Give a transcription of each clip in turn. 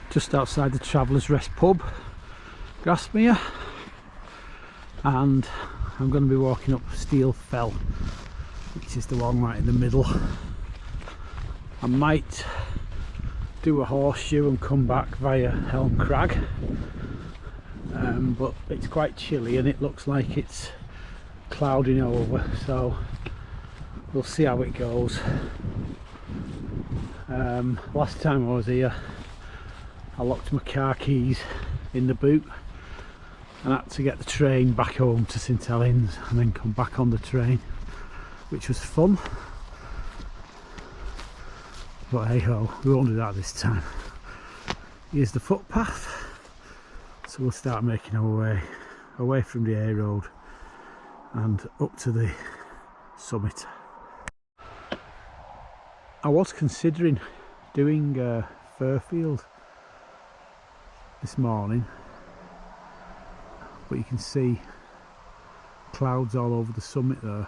just outside the Travellers Rest pub, Grasmere, and I'm going to be walking up Fell, which is the one right in the middle. I might do a horseshoe and come back via Helm Crag, but it's quite chilly and it looks like it's clouding over, so we'll see how it goes. Last time I was here I locked my car keys in the boot and had to get the train back home to St Helens and then come back on the train, which was fun, but hey ho, we won't do that this time. Here's the footpath, so we'll start making our way away from the A road and up to the summit. I was considering doing Fairfield this morning, but you can see clouds all over the summit there,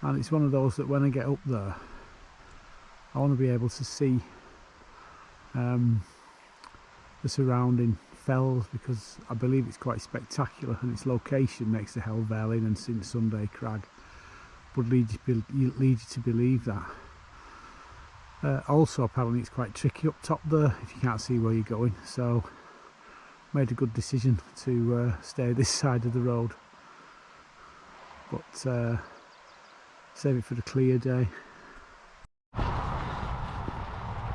and it's one of those that when I get up there I want to be able to see the surrounding fells, because I believe it's quite spectacular and its location next to Helvellyn and St Sunday Crag would lead you to believe that. Also apparently it's quite tricky up top there if you can't see where you're going, so made a good decision to stay this side of the road, but save it for the clear day.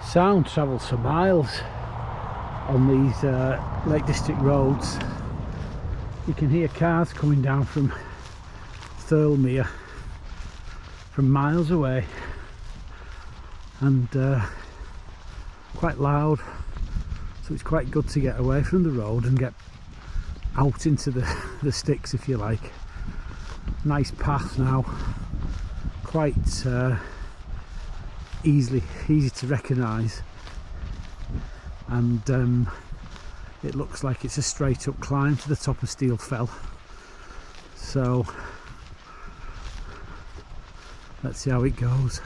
Sound travels for miles on these Lake District roads. You can hear cars coming down from Thirlmere from miles away, and quite loud, so it's quite good to get away from the road and get out into the sticks, if you like. Nice path now, quite easy to recognise, and it looks like it's a straight up climb to the top of Fell, so let's see how it goes.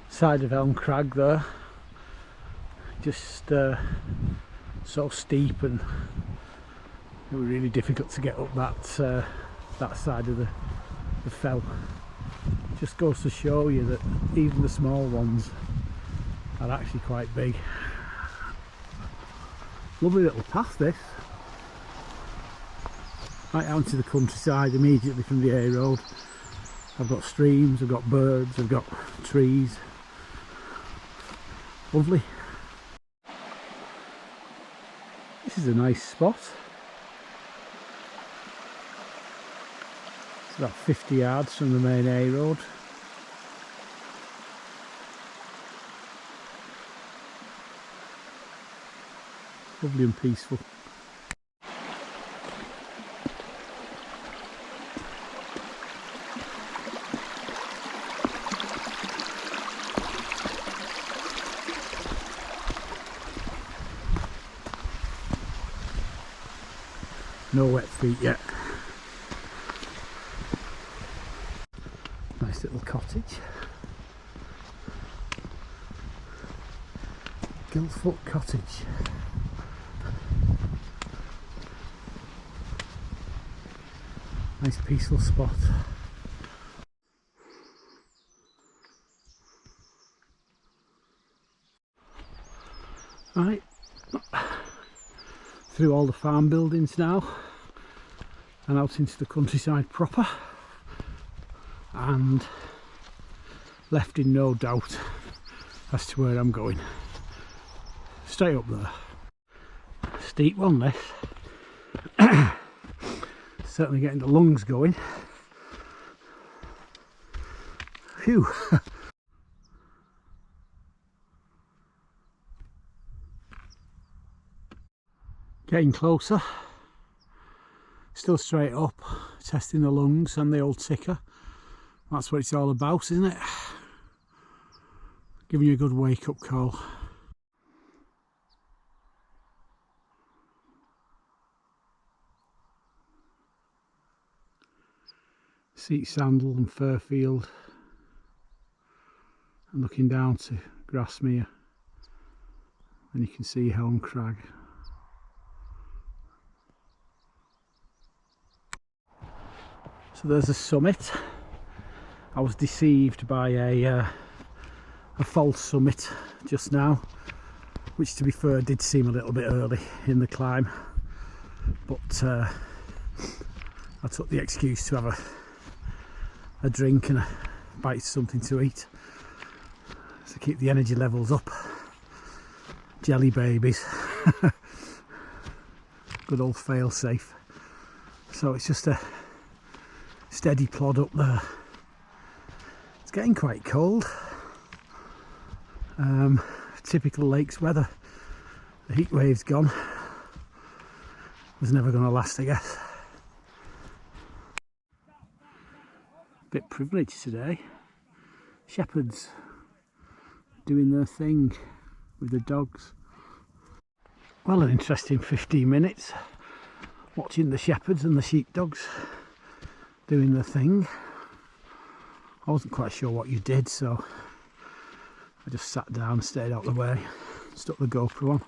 Side of Elm Crag there, just so steep, and it was really difficult to get up that side of the fell. Just goes to show you that even the small ones are actually quite big. Lovely little path this, right out into the countryside immediately from the A road. I've got streams, I've got birds, I've got trees. Lovely. This is a nice spot. It's about 50 yards from the main A road. Lovely and peaceful. No wet feet yet. Nice little cottage. Gilfoot Cottage. Nice peaceful spot. Right, through all the farm buildings now and out into the countryside proper, and left in no doubt as to where I'm going. Straight up there. Steep one this. Certainly getting the lungs going. Phew. Getting closer. Still straight up, testing the lungs and the old ticker. That's what it's all about, isn't it? Giving you a good wake-up call. Seat Sandal and Fairfield, and looking down to Grasmere and you can see Helm Crag. So there's a summit. I was deceived by a false summit just now, which to be fair did seem a little bit early in the climb, but I took the excuse to have a drink and a bite of something to eat to keep the energy levels up. Jelly babies. Good old fail safe. So it's just a steady plod up there. It's getting quite cold. Typical lakes weather. The heat wave's gone. Was never going to last, I guess. Bit privileged today. Shepherds doing their thing with the dogs. Well, an interesting 15 minutes watching the shepherds and the sheepdogs doing their thing. I wasn't quite sure what you did, so I just sat down, stayed out of the way, stuck the GoPro on.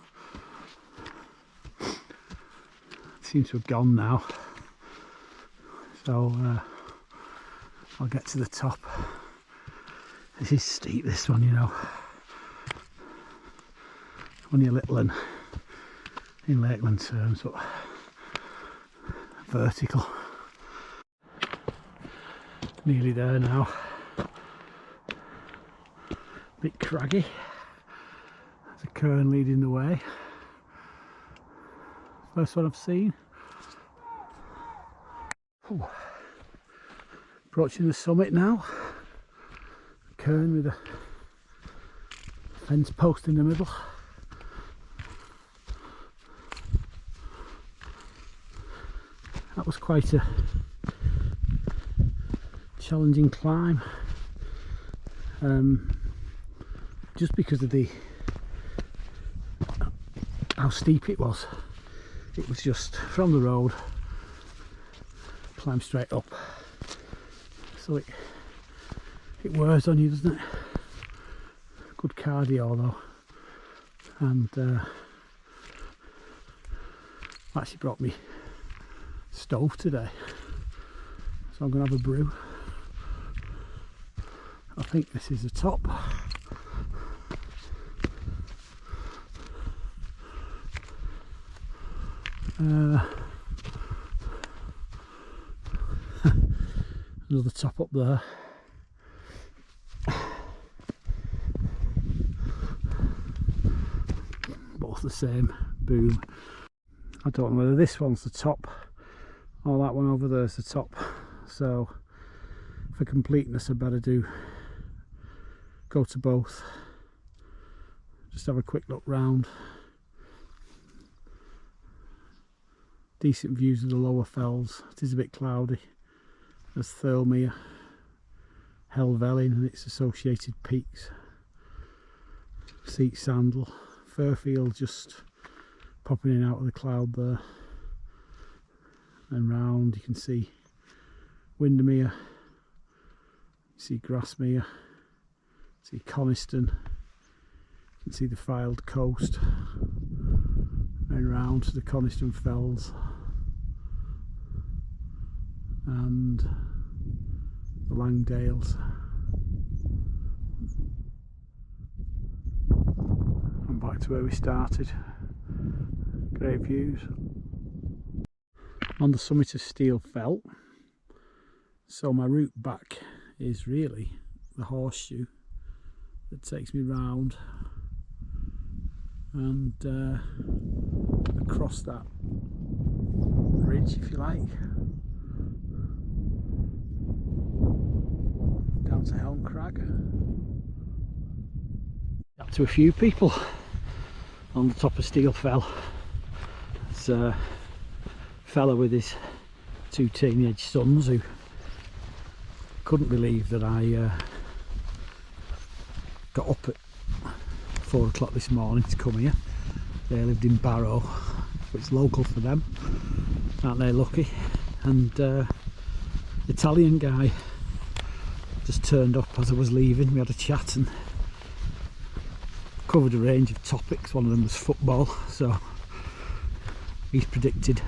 It seems to have gone now, so I'll get to the top. This is steep, this one, you know. Only a little in Lakeland terms, but vertical. Nearly there now. Bit craggy. There's a cairn leading the way. First one I've seen. Ooh. Approaching the summit now. A cairn with a fence post in the middle. That was quite a challenging climb, just because of how steep it was. It was just from the road, climb straight up, so it wears on you, doesn't it? Good cardio though, and actually brought me stove today, so I'm going to have a brew. I think this is the top. Another top up there. Both the same. Boom. I don't know whether this one's the top or that one over there is the top, so for completeness I better go to both. Just have a quick look round. Decent views of the lower fells. It is a bit cloudy. There's Thirlmere, Helvellyn and its associated peaks. Seat Sandal, Fairfield just popping in out of the cloud there. And round you can see Windermere, you see Grasmere, see Coniston, you can see the Fylde coast, and round to the Coniston Fells and the Langdales. And back to where we started. Great views. On the summit of Steel Fell, so my route back is really the horseshoe that takes me round and across that ridge, if you like, down to Helm Crag. Up to a few people on the top of Steel Fell. It's a fella with his two teenage sons who couldn't believe that I got up at 4 o'clock this morning to come here. They lived in Barrow, so it's local for them, aren't they lucky? And Italian guy just turned up as I was leaving. We had a chat and covered a range of topics. One of them was football, so he's predicted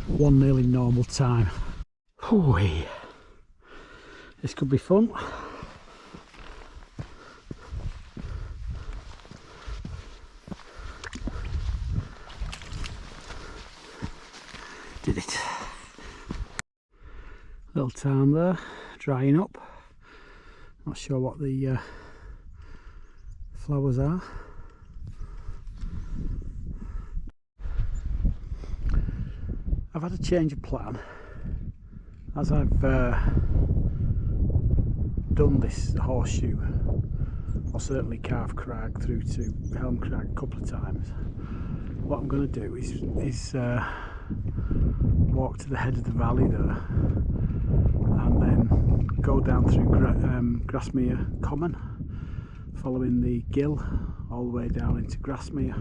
1-0 in normal time. Hooey. This could be fun. Did it. Little town there, drying up. Not sure what the flowers are. I've had a change of plan as I've done this horseshoe, or certainly Calf Crag through to Helm Crag a couple of times. What I'm going to do is walk to the head of the valley there and then go down through Grasmere Common, following the gill all the way down into Grasmere.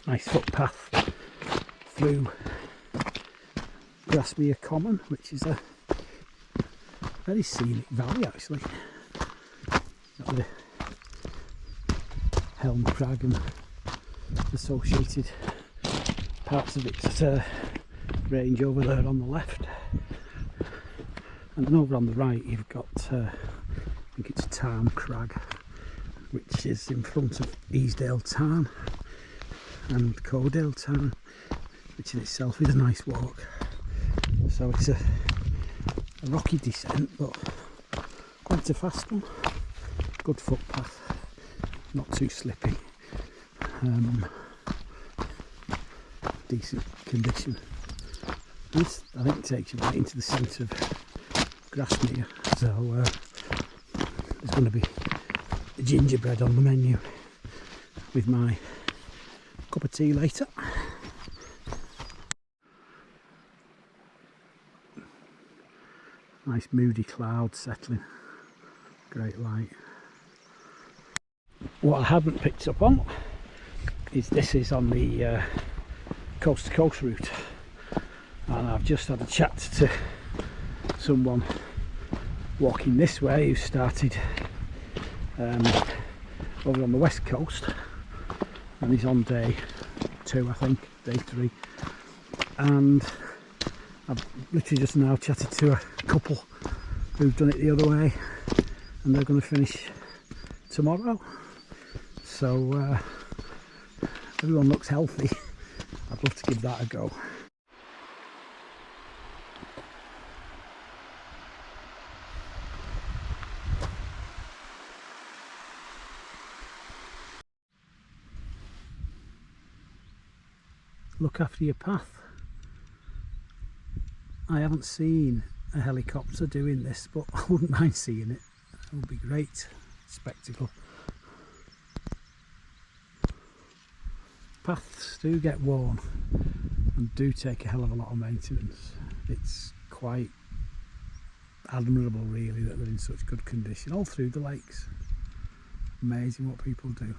Nice footpath through Grasmere Common, which is a very scenic valley actually. Got the Helm Crag and associated parts of its range over there on the left, and then over on the right you've got I think it's Tarn Crag, which is in front of Easdale Tarn and Codale Tarn, which in itself is a nice walk. So it's a rocky descent, but quite a fast one. Good footpath, not too slippy, decent condition. This I think takes you right into the centre of Grasmere, so there's going to be a gingerbread on the menu with my cup of tea later. Nice moody clouds settling, great light. What I haven't picked up on is this is on the coast to coast route, and I've just had a chat to someone walking this way who started over on the west coast, and he's on day 2, I think, day 3, and I've literally just now chatted to a couple who've done it the other way, and they're going to finish tomorrow. So everyone looks healthy. I'd love to give that a go. Look after your path. I haven't seen a helicopter doing this, but I wouldn't mind seeing it. It would be great spectacle. Paths do get worn and do take a hell of a lot of maintenance. It's quite admirable really that they're in such good condition all through the lakes. Amazing what people do.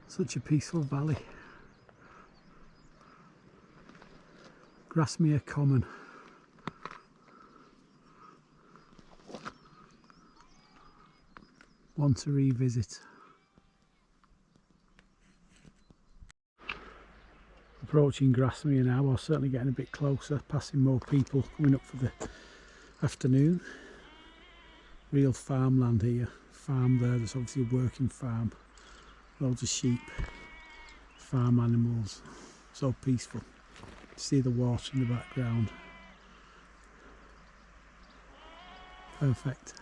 Such a peaceful valley. Grasmere Common. One to revisit. Approaching Grasmere now, or certainly getting a bit closer, passing more people coming up for the afternoon. Real farmland here. Farm there, there's obviously a working farm. Loads of sheep, farm animals, so peaceful. See the water in the background. Perfect.